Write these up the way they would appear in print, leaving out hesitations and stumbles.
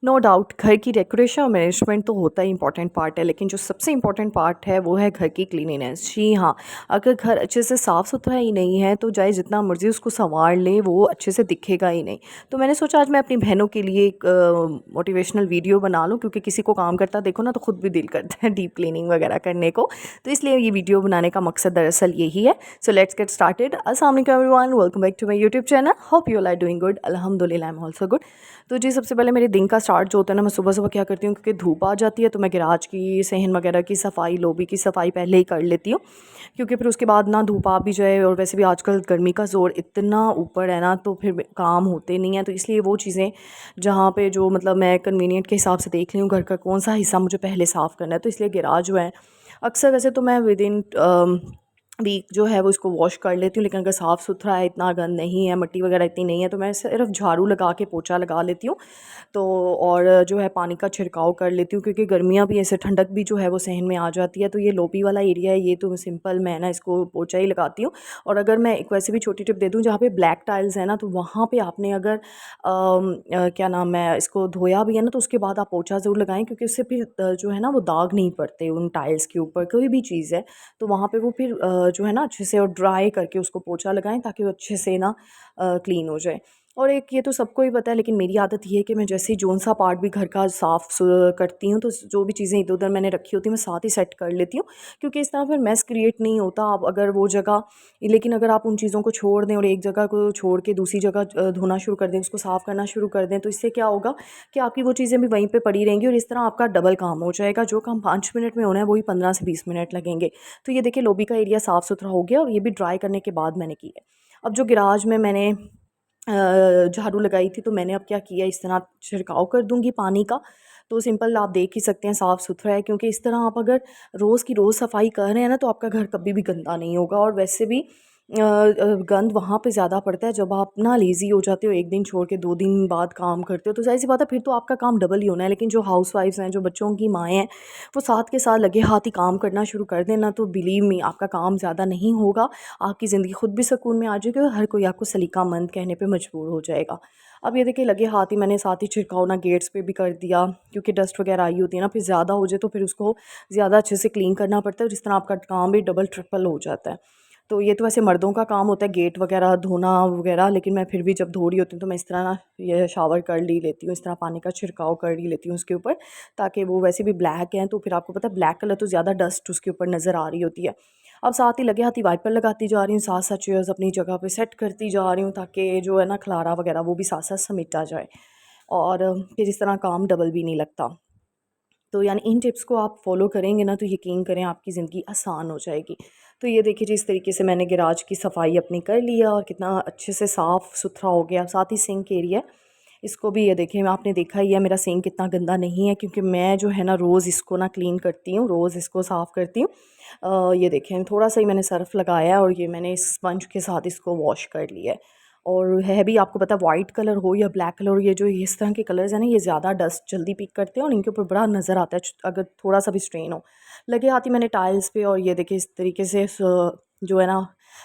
No doubt घर की decoration और मैनेजमेंट तो होता ही इंपॉर्टेंट पार्ट है, लेकिन जो सबसे इंपॉर्टेंट पार्ट है वो है घर की क्लीनिनेस। जी हाँ, अगर घर अच्छे से साफ़ सुथरा ही नहीं है तो चाहे जितना मर्ज़ी उसको संवार लें वो अच्छे से दिखेगा ही नहीं। तो मैंने सोचा आज मैं अपनी बहनों के लिए एक मोटिवेशनल वीडियो बना लूँ, क्योंकि किसी को काम करता देखो ना तो खुद भी दिल करता है डीप क्लीनिंग वगैरह करने को। तो इसलिए ये वीडियो बनाने का मकसद दरअसल यही है। So let's get started. अस्सलाम वालेकुम everyone, welcome back to my YouTube channel. Hope you are doing good. अल्हम्दुलिल्लाह आई एम ऑल्सो गुड। तो जी सबसे पहले मेरे दिन का स्टार्ट जो होता है ना, मैं सुबह-सुबह क्या करती हूँ, क्योंकि धूप आ जाती है तो मैं गैराज की, सहन वगैरह की सफाई, लॉबी की सफाई पहले ही कर लेती हूँ। क्योंकि फिर उसके बाद ना धूप आ भी जाए, और वैसे भी आजकल गर्मी का ज़ोर इतना ऊपर है ना, तो फिर काम होते नहीं हैं। तो इसलिए वो चीज़ें जहाँ पे जो मतलब मैं कन्वीनियंट के हिसाब से देख रही हूँ घर का कौन-सा हिस्सा मुझे पहले साफ़ करना है, तो इसलिए गैराज जो है अक्सर वैसे तो मैं विदिन वीक जो है वो इसको वॉश कर लेती हूँ। लेकिन अगर साफ़ सुथरा है, इतना गंद नहीं है, मिट्टी वगैरह इतनी नहीं है, तो मैं सिर्फ झाड़ू लगा के पोछा लगा लेती हूँ। तो और जो है पानी का छिड़काव कर लेती हूँ, क्योंकि गर्मियाँ भी ऐसे ठंडक भी जो है वो सहन में आ जाती है। तो ये लोबी वाला एरिया है, ये तो सिंपल मैं ना इसको पोछा ही लगाती हूँ। और अगर मैं एक वैसे भी छोटी टिप दे दूँ, जहाँ पे ब्लैक टाइल्स है ना, तो वहाँ पे आपने अगर क्या नाम है, इसको धोया भी है ना, तो उसके बाद आप पोछा ज़रूर लगाएं, क्योंकि उससे फिर जो है ना वो दाग नहीं पड़ते उन टाइल्स के ऊपर, कोई भी चीज़ है तो वहाँ पे वो फिर जो है ना अच्छे से और ड्राई करके उसको पोछा लगाएं, ताकि वो अच्छे से ना क्लीन हो जाए। और एक ये तो सबको ही पता है, लेकिन मेरी आदत ये है कि मैं जैसे ही जोन-सा पार्ट भी घर का साफ़ करती हूँ, तो जो भी चीज़ें इधर-उधर मैंने रखी होती हैं, मैं साथ ही सेट कर लेती हूँ, क्योंकि इस तरह फिर मेस क्रिएट नहीं होता। आप अगर वो जगह, लेकिन अगर आप उन चीज़ों को छोड़ दें और एक जगह को छोड़ के दूसरी जगह धोना शुरू कर दें, उसको साफ़ करना शुरू कर दें, तो इससे क्या होगा कि आपकी वो चीज़ें भी वहीं पे पड़ी रहेंगी, और इस तरह आपका डबल काम हो जाएगा। जो काम 5 मिनट में होना है, वही 15 से 20 मिनट लगेंगे। तो ये देखिए लॉबी का एरिया साफ़-सुथरा हो गया, और ये भी ड्राई करने के बाद मैंने की है। अब जो गैराज में मैंने झाड़ू लगाई थी, तो मैंने अब क्या किया, इस तरह छिड़काव कर दूँगी पानी का। तो सिंपल आप देख ही सकते हैं साफ़-सुथरा है, क्योंकि इस तरह आप अगर रोज़ की रोज़ सफाई कर रहे हैं ना, तो आपका घर कभी भी गंदा नहीं होगा। और वैसे भी गंद वहाँ पे ज़्यादा पड़ता है जब आप ना लेज़ी हो जाते हो, 1 दिन छोड़ के 2 दिन बाद काम करते हो, तो ज़ाहिर-सी बात है फिर तो आपका काम डबल ही होना है। लेकिन जो हाउसवाइफ़्स हैं, जो बच्चों की माएँ हैं, वो साथ के साथ लगे हाथ ही काम करना शुरू कर दें ना, तो बिलीव मी आपका काम ज़्यादा नहीं होगा, आपकी ज़िंदगी खुद भी सुकून में आ जाएगी, और हर कोई आपको सलीकामंद कहने पे मजबूर हो जाएगा। अब ये देखिए लगे हाथ ही मैंने साथ ही छिड़काव ना गेट्स पे भी कर दिया, क्योंकि डस्ट वगैरह आई होती है ना, फिर ज़्यादा हो जाए तो फिर उसको ज़्यादा अच्छे से क्लीन करना पड़ता है, जिस तरह आपका काम भी डबल ट्रिपल हो जाता है। तो ये तो वैसे मर्दों का काम होता है गेट वगैरह धोना वगैरह, लेकिन मैं फिर भी जब धो रही होती हूँ तो मैं इस तरह ना ये शावर कर ली लेती हूँ, इस तरह पानी का छिड़काव कर ही लेती हूँ उसके ऊपर, ताकि वो वैसे भी ब्लैक हैं, तो फिर आपको पता है ब्लैक कलर तो ज़्यादा डस्ट उसके ऊपर नज़र आ रही होती है। अब साथ ही लगे हाथ ही वाइपर लगाती जा रही हूँ, साथ-साथ चेयर्स अपनी जगह पे सेट करती जा रही हूँ, ताकि जो है ना खलारा वगैरह वो भी साथ-साथ समेटा जाए, और फिर इस तरह काम डबल भी नहीं लगता। तो यानी इन टिप्स को आप फ़ॉलो करेंगे ना, तो यकीन करें आपकी ज़िंदगी आसान हो जाएगी। तो ये देखिए जिस तरीके से मैंने गैराज की सफाई अपनी कर लिया, और कितना अच्छे से साफ़-सुथरा हो गया। साथ ही सिंक एरिया, इसको भी ये देखिए आपने देखा ही है मेरा सिंक कितना गंदा नहीं है, क्योंकि मैं जो है ना रोज़ इसको ना क्लीन करती हूँ, रोज़ इसको साफ़ करती हूँ। ये देखें थोड़ा-सा ही मैंने सर्फ़ लगाया है, और ये मैंने स्पंज के साथ इसको वॉश कर लिया है। और है भी आपको पता है वाइट कलर हो या ब्लैक कलर हो, ये जो इस तरह के कलर्स हैं ना, ये ज़्यादा डस्ट जल्दी पिक करते हैं, और इनके ऊपर बड़ा नज़र आता है अगर थोड़ा सा भी स्ट्रेन हो। लगे हाथ ही मैंने टाइल्स पे, और ये देखिए इस तरीके से जो है ना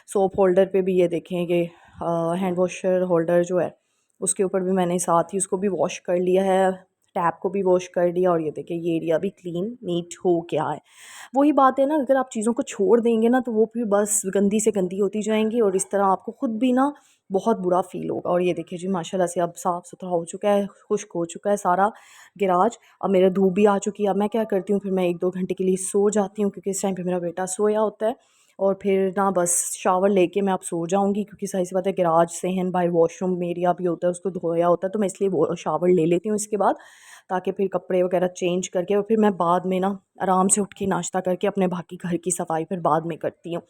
सोप होल्डर पे भी ये देखें ये हैंड वॉशर होल्डर जो है उसके ऊपर भी मैंने साथ ही उसको भी वॉश कर लिया है, टैप को भी वॉश कर लिया, और ये देखिए ये एरिया भी क्लीन नीट हो गया है। वही बात है ना, अगर आप चीज़ों को छोड़ देंगे ना, तो वो फिर बस गंदी से गंदी होती जाएंगी, और इस तरह आपको खुद भी ना बहुत बुरा फ़ील होगा। और ये देखिए जी माशाल्लाह से अब साफ़-सुथरा हो चुका है, खुश्क हो चुका है सारा गैराज। अब मेरा धूप भी आ चुकी है। अब मैं क्या करती हूँ, फिर मैं 1-2 घंटे के लिए सो जाती हूँ, क्योंकि इस टाइम पे मेरा बेटा सोया होता है, और फिर ना बस शावर लेके मैं अब सो जाऊँगी, क्योंकि ज़ाहिर-सी बात है गैराज, सहन बाहर वॉशरूम एरिया भी होता है, उसको धोया होता है, तो मैं इसलिए वो शावर ले लेती हूँ इसके बाद, ताकि फिर कपड़े वगैरह चेंज करके, और फिर मैं बाद में ना आराम से उठ के नाश्ता करके अपने बाकी घर की सफाई फिर बाद में करती हूँ।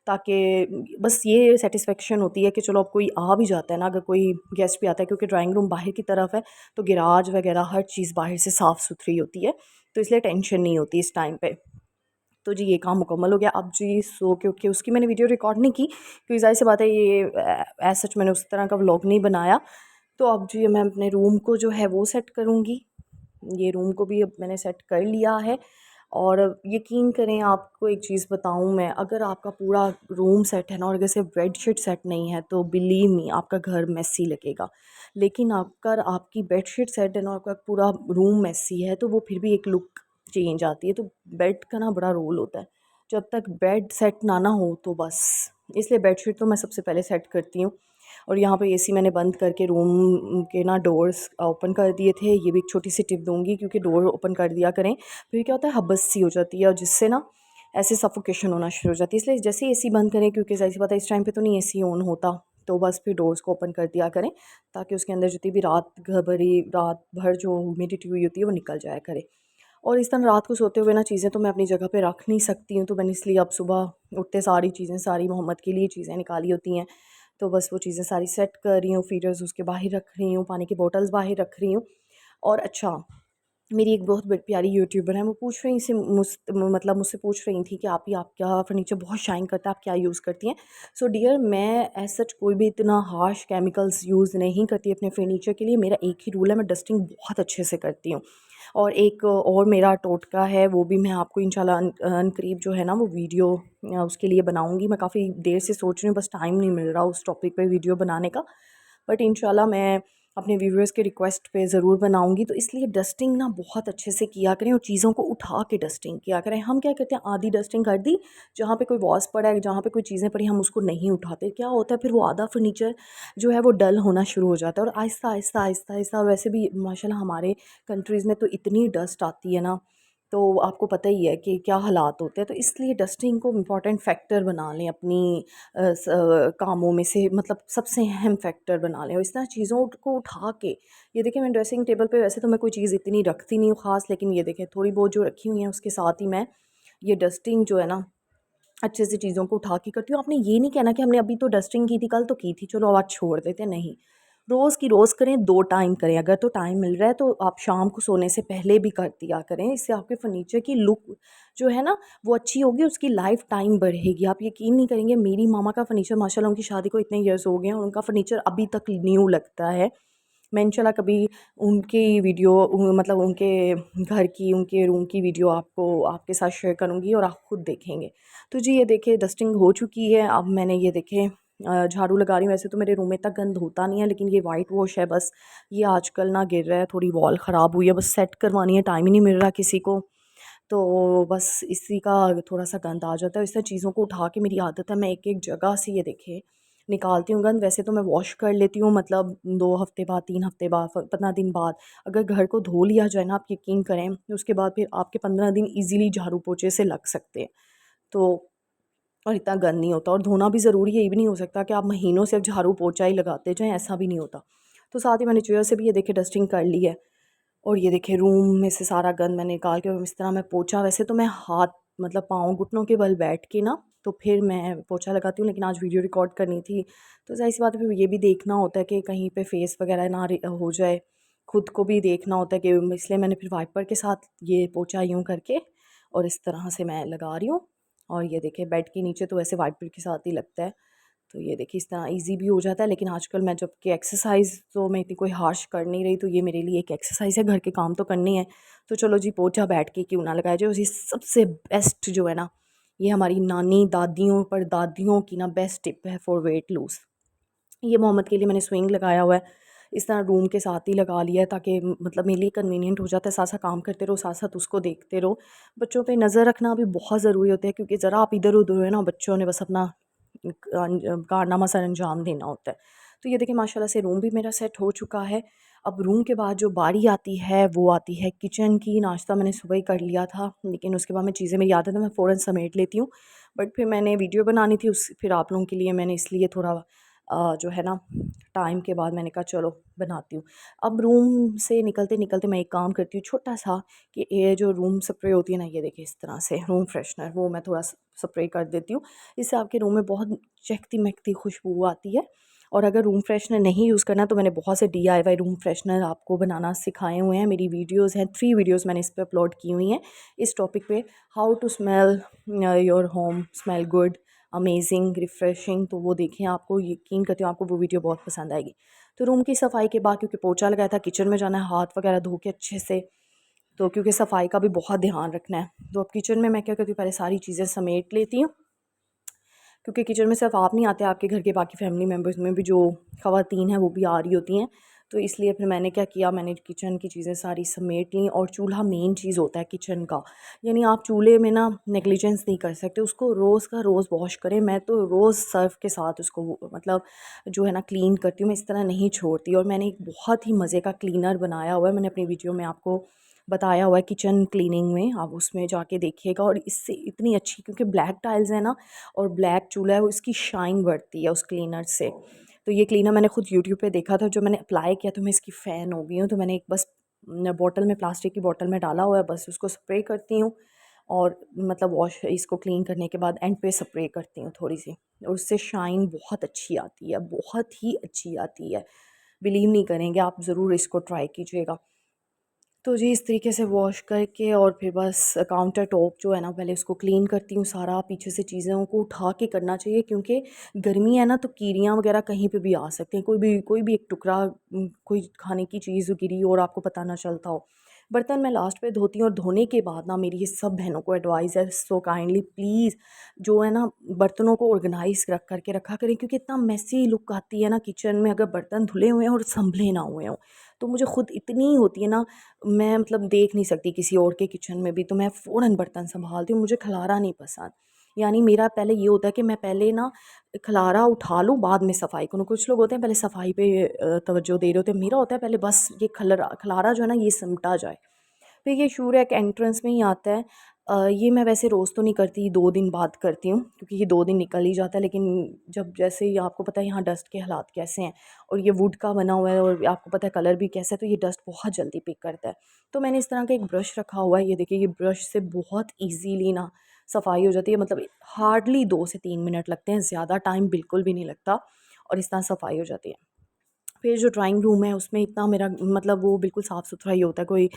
ताकि बस ये सैटिस्फैक्शन होती है कि चलो अब कोई आ भी जाता है ना, अगर कोई गेस्ट भी आता है, क्योंकि ड्राइंग रूम बाहर की तरफ है, तो गैराज वगैरह हर चीज़ बाहर से साफ़ सुथरी होती है, तो इसलिए टेंशन नहीं होती इस टाइम पे। तो जी ये काम मुकम्मल हो गया। अब जी सो के उठ के उसकी मैंने वीडियो रिकॉर्ड नहीं की, क्योंकि ज़ाहिर-सी बात है ये एज़ सच मैंने उस तरह का व्लॉग नहीं बनाया। तो अब जी मैं अपने रूम को जो है वो सेट करूँगी। ये रूम को भी अब मैंने सेट कर लिया है, और यकीन करें, आपको एक चीज़ बताऊँ मैं, अगर आपका पूरा रूम सेट है ना और अगर सिर्फ बेडशीट सेट नहीं है तो बिलीव मी आपका घर मेसी लगेगा। लेकिन अगर आपकी बेडशीट सेट है ना और आपका पूरा रूम मेसी है तो वो फिर भी एक लुक चेंज आती है। तो बेड का ना बड़ा रोल होता है, जब तक बेड सेट ना हो तो बस। इसलिए बेडशीट तो मैं सबसे पहले सेट करती हूँ। और यहाँ पे एसी मैंने बंद करके रूम के ना डोर्स ओपन कर दिए थे। ये भी एक छोटी सी टिप दूंगी, क्योंकि डोर ओपन कर दिया करें, फिर क्या होता है हबस सी हो जाती है और जिससे ना ऐसे सफोकेशन होना शुरू हो जाती है। इसलिए जैसे ही एसी बंद करें, क्योंकि ज़ाहिर सी बात है इस टाइम पे तो नहीं एसी ऑन होता, तो बस फिर डोर्स को ओपन कर दिया करें, ताकि उसके अंदर जितनी भी रात भर जो ह्यूमिडिटी हुई होती है वो निकल जाया करे। और इस तरह रात को सोते हुए ना चीज़ें तो मैं अपनी जगह पे रख नहीं सकती हूँ, तो मैंने इसलिए अब सुबह उठते सारी चीज़ें, सारी मोहम्मद के लिए चीज़ें निकाली होती हैं। तो बस वो चीज़ें सारी सेट कर रही हूँ, फीडर्स उसके बाहर रख रही हूँ, पानी की बॉटल्स बाहर रख रही हूँ। और अच्छा, मेरी एक बहुत प्यारी यूट्यूबर है, वो पूछ रही से मतलब मुझसे पूछ रही थी कि आपका फर्नीचर बहुत शाइन करता है, आप क्या यूज़ करती हैं। सो डियर, मैं एज सच कोई भी इतना हार्श केमिकल्स यूज़ नहीं करती अपने फर्नीचर के लिए। मेरा एक ही रूल है, मैं डस्टिंग बहुत अच्छे से करती हूँ। और एक और मेरा टोटका है, वो भी मैं आपको इंशाल्लाह अनकरीब जो है ना वो वीडियो उसके लिए बनाऊंगी। मैं काफ़ी देर से सोच रही हूँ, बस टाइम नहीं मिल रहा उस टॉपिक पे वीडियो बनाने का, बट इंशाल्लाह मैं अपने व्यूवर्स के रिक्वेस्ट पे ज़रूर बनाऊंगी। तो इसलिए डस्टिंग ना बहुत अच्छे से किया करें और चीज़ों को उठा के डस्टिंग किया करें। हम क्या करते हैं, आधी डस्टिंग कर दी, जहाँ पे कोई वॉस पड़ा है, जहाँ पे कोई चीज़ें पड़ी, हम उसको नहीं उठाते। क्या होता है फिर वो आधा फर्नीचर जो है वो डल होना शुरू हो जाता है, और आहिस्ता आहिस्ता आहिस्ता आहिस्ता। और वैसे भी माशाल्लाह हमारे कंट्रीज़ में तो इतनी डस्ट आती है ना, तो आपको पता ही है कि क्या हालात होते हैं। तो इसलिए डस्टिंग को इम्पॉर्टेंट फैक्टर बना लें अपनी कामों में से, मतलब सबसे अहम फैक्टर बना लें। और इस तरह चीज़ों को उठा के, ये देखिए मैं ड्रेसिंग टेबल पे वैसे तो मैं कोई चीज़ इतनी रखती नहीं हूँ ख़ास, लेकिन ये देखें थोड़ी बहुत जो रखी हुई हैं उसके साथ ही मैं ये डस्टिंग जो है ना अच्छे से चीज़ों को उठा के करती हूँ। आपने ये नहीं कहना कि हमने अभी तो डस्टिंग की थी, कल तो की थी, चलो अब आज छोड़ देते हैं, नहीं। रोज़ की रोज़ करें, 2 टाइम करें। अगर तो टाइम मिल रहा है तो आप शाम को सोने से पहले भी कर दिया करें। इससे आपके फर्नीचर की लुक जो है ना वो अच्छी होगी, उसकी लाइफ टाइम बढ़ेगी। आप यकीन नहीं करेंगे, मेरी मामा का फर्नीचर माशाल्लाह, उनकी शादी को इतने ईयर्स हो गए हैं और उनका फर्नीचर अभी तक न्यू लगता है। मैं इंशाल्लाह कभी उनकी वीडियो मतलब उनके घर की, उनके रूम की वीडियो आपको आपके साथ शेयर करूँगी और आप खुद देखेंगे। तो जी ये देखिए डस्टिंग हो चुकी है। अब मैंने ये देखें झाड़ू लगा रही हूँ। वैसे तो मेरे रूम में इतना गंद होता नहीं है, लेकिन ये वाइट वॉश है बस, ये आजकल ना गिर रहा है, थोड़ी वॉल ख़राब हुई है, बस सेट करवानी है, टाइम ही नहीं मिल रहा किसी को। तो बस इसी का थोड़ा सा गंद आ जाता है। इस तरह चीज़ों को उठा के मेरी आदत है, मैं एक एक जगह से ये देखे निकालती हूँ गंद। वैसे तो मैं वॉश कर लेती हूँ, मतलब 2 हफ्ते बाद, 3 हफ्ते बाद, 15 दिन बाद। अगर घर को धो लिया जाए ना, आप यकीन करें, उसके बाद फिर आपके 15 दिन ईजिली झाड़ू पोछे से लग सकते हैं। तो और इतना गंद नहीं होता, और धोना भी ज़रूरी है। ये भी नहीं हो सकता कि आप महीनों से झाड़ू पोछा ही लगाते जाएँ, ऐसा भी नहीं होता। तो साथ ही मैंने चेयर से भी ये देखिए डस्टिंग कर ली है। और ये देखिए रूम में से सारा गंद मैंने निकाल के इस तरह मैं पोछा, वैसे तो मैं हाथ मतलब पाँव घुटनों के बल बैठ के ना तो फिर मैं पोछा लगाती हूँ, लेकिन आज वीडियो रिकॉर्ड करनी थी, तो ज़ाहिर सी बात है फिर ये भी देखना होता है कि कहीं पे फेस वगैरह ना हो जाए, खुद को भी देखना होता है कि, इसलिए मैंने फिर वाइपर के साथ ये पोछा यूँ करके और इस तरह से मैं लगा रही हूँ। और ये देखिए बेड के नीचे तो वैसे वाइपर के साथ ही लगता है, तो ये देखिए इस तरह ईज़ी भी हो जाता है। लेकिन आजकल मैं जबकि एक्सरसाइज़ तो मैं इतनी कोई हार्श कर नहीं रही, तो ये मेरे लिए एक एक्सरसाइज़ है, घर के काम तो करने हैं। तो चलो जी पोंछा बैठ के क्यों ना लगाया जाए। और ये सबसे बेस्ट जो है ना, ये हमारी नानी दादियों पर दादियों की ना बेस्ट टिप है फॉर वेट लूज़। ये मोहम्मद के लिए मैंने स्विंग लगाया हुआ है, इस तरह रूम के साथ ही लगा लिया है, ताकि मतलब मेरे लिए कन्वीनियंट हो जाता है, साथ साथ काम करते रहो, साथ साथ उसको देखते रहो। बच्चों पे नज़र रखना भी बहुत ज़रूरी होता है, क्योंकि ज़रा आप इधर उधर हुए ना, बच्चों ने बस अपना कारनामा सर अंजाम देना होता है। तो ये देखिए माशाल्लाह से रूम भी मेरा सेट हो चुका है। अब रूम के बाद जो बारी आती है वो आती है किचन की। नाश्ता मैंने सुबह ही कर लिया था, लेकिन उसके बाद मैं चीज़ें, मेरी आदत है मैं फ़ौरन समेट लेती हूँ, बट फिर मैंने वीडियो बनानी थी उस फिर आप लोगों के लिए मैंने इसलिए थोड़ा जो है ना टाइम के बाद मैंने कहा चलो बनाती हूँ। अब रूम से निकलते निकलते मैं एक काम करती हूँ छोटा सा, कि ये जो रूम स्प्रे होती है ना, ये देखिए इस तरह से रूम फ्रेशनर, वो मैं थोड़ा स्प्रे कर देती हूँ। इससे आपके रूम में बहुत चहकती महकती खुशबू आती है। और अगर रूम फ्रेशनर नहीं यूज़ करना, तो मैंने बहुत से DIY रूम फ्रेशनर आपको बनाना सिखाए हुए हैं। मेरी वीडियोस हैं, 3 वीडियोस मैंने इस पे अपलोड की हुई हैं इस टॉपिक पे, how to smell your home smell good amazing refreshing. तो वो देखें, आपको यकीन करती हूँ आपको वो वीडियो बहुत पसंद आएगी। तो रूम की सफाई के बाद, क्योंकि पोछा लगाया था, किचन में जाना है, हाथ वगैरह धो के अच्छे से तो क्योंकि सफाई का भी बहुत ध्यान रखना है, तो अब किचन में मैं क्या करती हूँ, पहले सारी चीज़ें समेट लेती हूँ, क्योंकि किचन में सिर्फ आप नहीं आते, आपके घर के बाकी फैमिली मेम्बर्स में भी जो ख़वातीन हैं वो भी आ रही होती हैं। तो इसलिए फिर मैंने क्या किया, मैंने किचन की चीज़ें सारी समेट लीं। और चूल्हा मेन चीज़ होता है किचन का, यानी आप चूल्हे में ना नेग्लिजेंस नहीं कर सकते, उसको रोज़ का रोज़ वॉश करें। मैं तो रोज़ सर्फ़ के साथ उसको मतलब जो है ना क्लीन करती हूँ, मैं इस तरह नहीं छोड़ती। और मैंने एक बहुत ही मज़े का क्लीनर बनाया हुआ है, मैंने अपनी वीडियो में आपको बताया हुआ है किचन क्लीनिंग में, आप उसमें जाके देखिएगा। और इससे इतनी अच्छी, क्योंकि ब्लैक टाइल्स है ना और ब्लैक चूल्हा है, वो इसकी शाइन बढ़ती है उस क्लीनर से। तो ये क्लीनर मैंने खुद यूट्यूब पे देखा था, जो मैंने अप्लाई किया तो मैं इसकी फ़ैन हो गई हूँ। तो मैंने एक बस बॉटल में, प्लास्टिक की बॉटल में डाला हुआ है, बस उसको स्प्रे करती हूँ। और मतलब वॉश इसको क्लीन करने के बाद एंड पे स्प्रे करती हूँ थोड़ी सी, और उससे शाइन बहुत अच्छी आती है, बहुत ही अच्छी आती है। बिलीव नहीं करेंगे आप, ज़रूर इसको ट्राई कीजिएगा। तो जी इस तरीके से वॉश करके और फिर बस काउंटर टॉप जो है ना, पहले उसको क्लीन करती हूँ सारा। पीछे से चीज़ों को उठा के करना चाहिए, क्योंकि गर्मी है ना, तो कीड़ियाँ वगैरह कहीं पे भी आ सकती हैं। कोई भी एक टुकड़ा कोई खाने की चीज़ गिरी और आपको पता ना चलता हो। बर्तन मैं लास्ट पे धोती हूँ, और धोने के बाद ना मेरी ये सब बहनों को एडवाइस है, सो काइंडली प्लीज़ जो है ना बर्तनों को ऑर्गेनाइज रख करके रखा करें, क्योंकि इतना मेसी लुक आती है ना किचन में अगर बर्तन धुले हुए हैं और संभले ना हुए हों। तो मुझे खुद इतनी होती है ना, मैं मतलब देख नहीं सकती किसी और के किचन में भी, तो मैं फ़ौरन बर्तन संभालती हूँ, मुझे खलारा नहीं पसंद। यानी मेरा पहले ये होता है कि मैं पहले ना खलारा उठा लूँ, बाद में सफाई करूँ। कुछ लोग होते हैं पहले सफाई पे तवज्जो दे रहे होते हैं, मेरा होता है पहले बस ये खलरा खलारा जो है ना ये सिमटा जाए। फिर ये शूर एक एंट्रेंस में ही आता है। ये मैं वैसे रोज़ तो नहीं करती, 2 दिन बाद करती हूँ, क्योंकि ये 2 दिन निकल ही जाता है। लेकिन जब जैसे ही आपको पता है यहाँ डस्ट के हालात कैसे हैं, और ये वुड का बना हुआ है, और आपको पता है कलर भी कैसा है, तो ये डस्ट बहुत जल्दी पिक करता है। तो मैंने इस तरह का एक ब्रश रखा हुआ है, ये देखिए, ये ब्रश से बहुत ईज़िली ना सफाई हो जाती है। मतलब हार्डली 2 से 3 मिनट लगते हैं, ज़्यादा टाइम बिल्कुल भी नहीं लगता, और इस तरह सफाई हो जाती है। फिर जो ड्राइंग रूम है उसमें इतना मेरा मतलब वो बिल्कुल साफ़ सुथरा ही होता है, कोई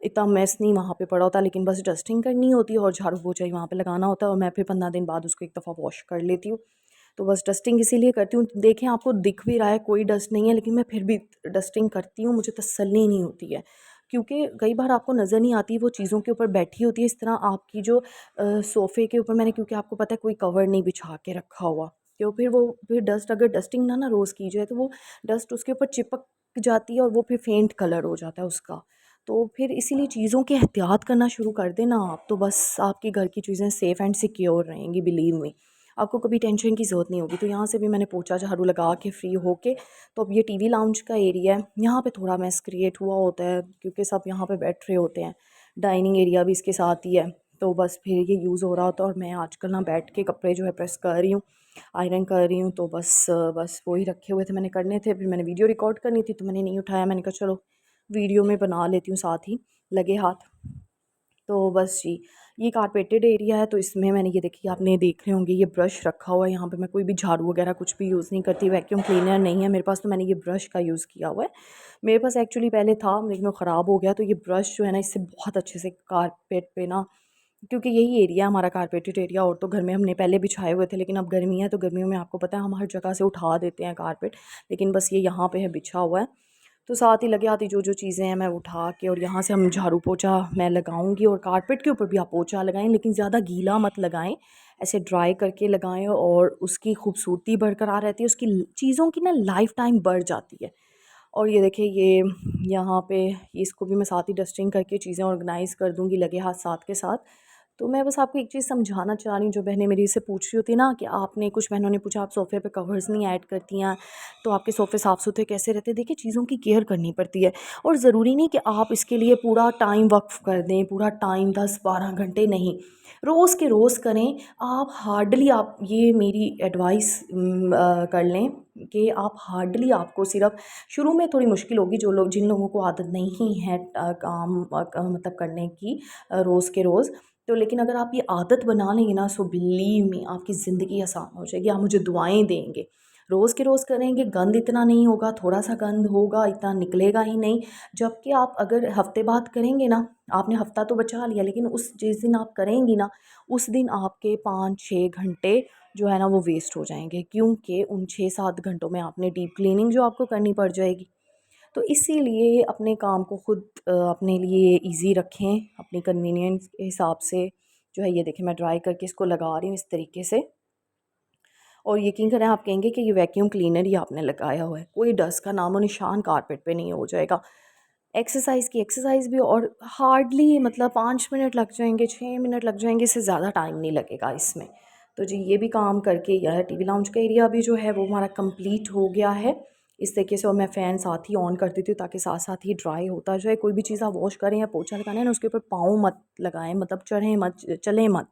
इतना मेस नहीं वहाँ पे पड़ा होता, लेकिन बस डस्टिंग करनी होती है और झाड़ू पोछा ही वहाँ पे लगाना होता है, और मैं फिर 15 दिन बाद उसको एक दफ़ा वॉश कर लेती हूँ। तो बस डस्टिंग इसीलिए करती हूँ, देखें आपको दिख भी रहा है कोई डस्ट नहीं है, लेकिन मैं फिर भी डस्टिंग करती हूँ, मुझे तसल्ली नहीं होती है। क्योंकि कई बार आपको नज़र नहीं आती, वो चीज़ों के ऊपर बैठी होती है, इस तरह आपकी जो सोफ़े के ऊपर मैंने, क्योंकि आपको पता है कोई कवर नहीं बिछा के रखा हुआ, तो फिर डस्ट अगर डस्टिंग ना रोज़ की जाए तो वो डस्ट उसके ऊपर चिपक जाती है, और वो फिर फेंट कलर हो जाता है उसका। तो फिर इसीलिए चीज़ों की एहतियात करना शुरू कर देना आप, तो बस आपके घर की चीज़ें सेफ़ एंड सिक्योर रहेंगी, बिलीव मी। आपको कभी टेंशन की ज़रूरत नहीं होगी। तो यहाँ से भी मैंने पोछा झाड़ू लगा के फ्री होके, तो अब ये टीवी लाउंज का एरिया है, यहाँ पे थोड़ा मेस क्रिएट हुआ होता है, क्योंकि सब यहाँ पे बैठ रहे होते हैं। डाइनिंग एरिया भी इसके साथ ही है, तो बस फिर ये यूज़ हो रहा होता है, और मैं आजकल ना बैठ के कपड़े जो है प्रेस कर रही हूँ, आयरन कर रही हूँ। तो बस वही रखे हुए थे, मैंने करने थे, फिर मैंने वीडियो रिकॉर्ड करनी थी तो मैंने नहीं उठाया। मैंने कहा चलो वीडियो में बना लेती हूँ साथ ही लगे हाथ। तो बस जी, ये कारपेटेड एरिया है, तो इसमें मैंने ये देखिए, आपने देख रहे होंगे ये ब्रश रखा हुआ है यहाँ पे। मैं कोई भी झाड़ू वगैरह कुछ भी यूज़ नहीं करती, वैक्यूम क्लीनर नहीं है मेरे पास, तो मैंने ये ब्रश का यूज़ किया हुआ है। मेरे पास एक्चुअली पहले था, लेकिन वो ख़राब हो गया, तो ये ब्रश जो है ना इससे बहुत अच्छे से कारपेट पे ना, क्योंकि यही एरिया हमारा कारपेटेड एरिया, और तो घर में हमने पहले बिछाए हुए थे, लेकिन अब गर्मी है, तो गर्मियों में आपको पता है हम हर जगह से उठा देते हैं कारपेट, लेकिन बस ये यहाँ पे है बिछा हुआ है। तो साथ ही लगे आती जो चीज़ें हैं मैं उठा के, और यहाँ से हम झाड़ू पोछा मैं लगाऊंगी, और कारपेट के ऊपर भी आप पोछा लगाएं, लेकिन ज़्यादा गीला मत लगाएं, ऐसे ड्राई करके लगाएं, और उसकी खूबसूरती बरकरार रहती है, उसकी चीज़ों की ना लाइफ टाइम बढ़ जाती है। और ये देखिए, ये यहाँ पे इसको भी मैं साथ ही डस्टिंग करके चीज़ें ऑर्गेनाइज़ कर दूँगी लगे हाथ साथ के साथ। तो मैं बस आपको एक चीज़ समझाना चाह रही हूँ, जो बहनें मेरी से पूछ रही होती हैं ना, कि आपने, कुछ बहनों ने पूछा आप सोफ़े पे कवर्स नहीं ऐड करती हैं, तो आपके सोफ़े साफ़ सुथरे कैसे रहते हैं? देखिए, चीज़ों की केयर करनी पड़ती है, और ज़रूरी नहीं कि आप इसके लिए पूरा टाइम वक्फ़ कर दें, पूरा टाइम 10-12 घंटे नहीं, रोज़ के रोज़ करें। आप हार्डली, आप ये मेरी एडवाइस कर लें कि आप हार्डली, आपको सिर्फ शुरू में थोड़ी मुश्किल होगी, जिन लोगों को आदत नहीं है काम मतलब करने की रोज़ के रोज़, तो लेकिन अगर आप ये आदत बना लेंगे ना, सो बिलीव मी आपकी ज़िंदगी आसान हो जाएगी। आप मुझे दुआएं देंगे, रोज़ के रोज़ करेंगे, गंद इतना नहीं होगा, थोड़ा सा गंद होगा, इतना निकलेगा ही नहीं। जबकि आप अगर हफ्ते बाद करेंगे ना, आपने हफ्ता तो बचा लिया, लेकिन जिस दिन आप करेंगी ना, उस दिन आपके 5-6 घंटे जो है ना वो वेस्ट हो जाएंगे, क्योंकि उन 6-7 घंटों में आपने डीप क्लीनिंग जो आपको करनी पड़ जाएगी, तो इसीलिए अपने काम को खुद अपने लिए ईज़ी रखें, अपनी कन्वीनियंस के हिसाब से। जो है ये देखिए मैं ड्राई करके इसको लगा रही हूँ इस तरीके से। और यकीन करें आप कहेंगे कि ये वैक्यूम क्लीनर ही आपने लगाया हुआ है, कोई डस्ट का नामो निशान कारपेट पे नहीं हो जाएगा। एक्सरसाइज़ की एक्सरसाइज़ भी, और हार्डली मतलब 5 मिनट लग जाएंगे, 6 मिनट लग जाएंगे, इससे ज़्यादा टाइम नहीं लगेगा इसमें। तो जी ये भी काम करके यह टीवी लाउंज का एरिया भी जो है वो हमारा कंप्लीट हो गया है इस तरीके से। और मैं फ़ैन साथ ही ऑन कर देती हूँ ताकि साथ साथ ही ड्राई होता जाए। कोई भी चीज़ आप वॉश करें या पोछा लगाना है ना, उसके ऊपर पाँव मत लगाएं, मतलब चढ़ें मत, चलें मत,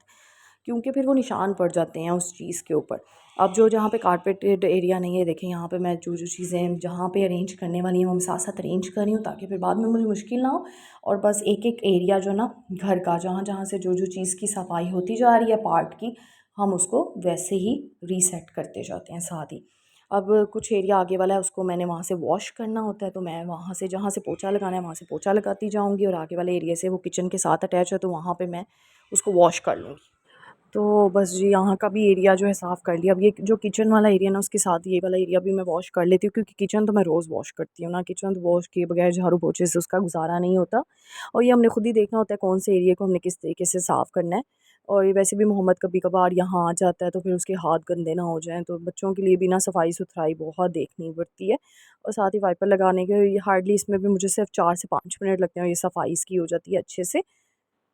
क्योंकि फिर वो निशान पड़ जाते हैं उस चीज़ के ऊपर। अब जो जहाँ पे कारपेटेड एरिया नहीं है, देखें यहाँ पे मैं जो चीज़ें जहाँ पे अरेंज करने वाली हूँ, मैं साथ साथ अरेंज कर रही हूँ ताकि फिर बाद में मुझे मुश्किल ना हो। और बस एक एक एरिया जो ना घर का, जहाँ जहाँ से जो चीज़ की सफाई होती जा रही है पार्ट की, हम उसको वैसे ही रीसेट करते जाते हैं साथ ही। अब कुछ एरिया आगे वाला है, उसको मैंने वहाँ से वॉश करना होता है, तो मैं वहाँ से जहाँ से पोछा लगाना है वहाँ से पोछा लगाती जाऊँगी, और आगे वाले एरिया से वो किचन के साथ अटैच है तो वहाँ पे मैं उसको वॉश कर लूँगी। तो बस जी यहाँ का भी एरिया जो है साफ़ कर लिया। अब ये जो किचन वाला एरिया ना, उसके साथ ये वाला एरिया भी मैं वॉश कर लेती हूँ, क्योंकि किचन तो मैं रोज़ वॉश करती हूँ ना, किचन तो वॉश किए बगैर झाड़ू पोछे से उसका गुजारा नहीं होता। और ये हमने खुद ही देखना होता है कौन से एरिया को हमने किस तरीके से साफ़ करना है। और ये वैसे भी मोहम्मद कभी कभार यहाँ आ जाता है तो फिर उसके हाथ गंदे ना हो जाएं, तो बच्चों के लिए भी ना सफाई सुथराई बहुत देखनी पड़ती है। और साथ ही वाइपर लगाने के हार्डली इसमें भी मुझे सिर्फ 4 से 5 मिनट लगते हैं, और ये सफाई इसकी हो जाती है अच्छे से।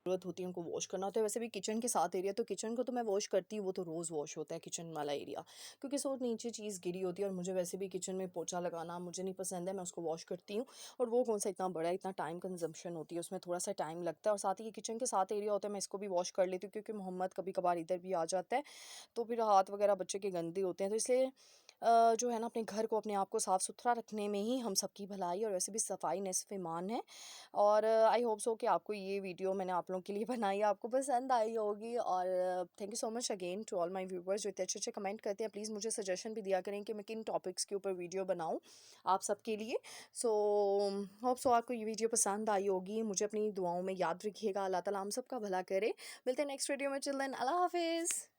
ज़रूरत होती है उनको वॉश करना होता है। वैसे भी किचन के साथ एरिया, तो किचन को तो मैं वॉश करती हूँ, वो तो रोज़ वॉश होता है किचन वाला एरिया, क्योंकि सो नीचे चीज़ गिरी होती है और मुझे वैसे भी किचन में पोछा लगाना मुझे नहीं पसंद है, मैं उसको वॉश करती हूँ। और वो कौन सा इतना बड़ा है, इतना टाइम कंजम्पशन होती है उसमें, थोड़ा सा टाइम लगता है। और साथ ही ये किचन के साथ एरिया होता है, मैं इसको भी वॉश कर लेती हूँ, क्योंकि मोहम्मद कभी कभार इधर भी आ जाता है तो फिर हाथ वगैरह बच्चे के गंदे होते हैं। तो इसलिए जो है ना, अपने घर को, अपने आप को साफ़ सुथरा रखने में ही हम सबकी भलाई, और वैसे भी सफाई निस्फ़ ईमान है। और आई होप सो कि आपको ये वीडियो मैंने आप लोगों के लिए बनाई, आपको पसंद आई होगी। और thank you so much again to all my viewers जो इतने अच्छे अच्छे कमेंट करते हैं। प्लीज़ मुझे सजेशन भी दिया करें कि मैं किन टॉपिक्स के ऊपर वीडियो बनाऊं आप सबके लिए। सो होप सो आपको ये वीडियो पसंद आई होगी। मुझे अपनी दुआओं में याद रखिएगा। अल्लाह ताला हम सबका भला करे। मिलते हैं नेक्स्ट वीडियो में। चिल्ड्रन, अल्लाह हाफिज़।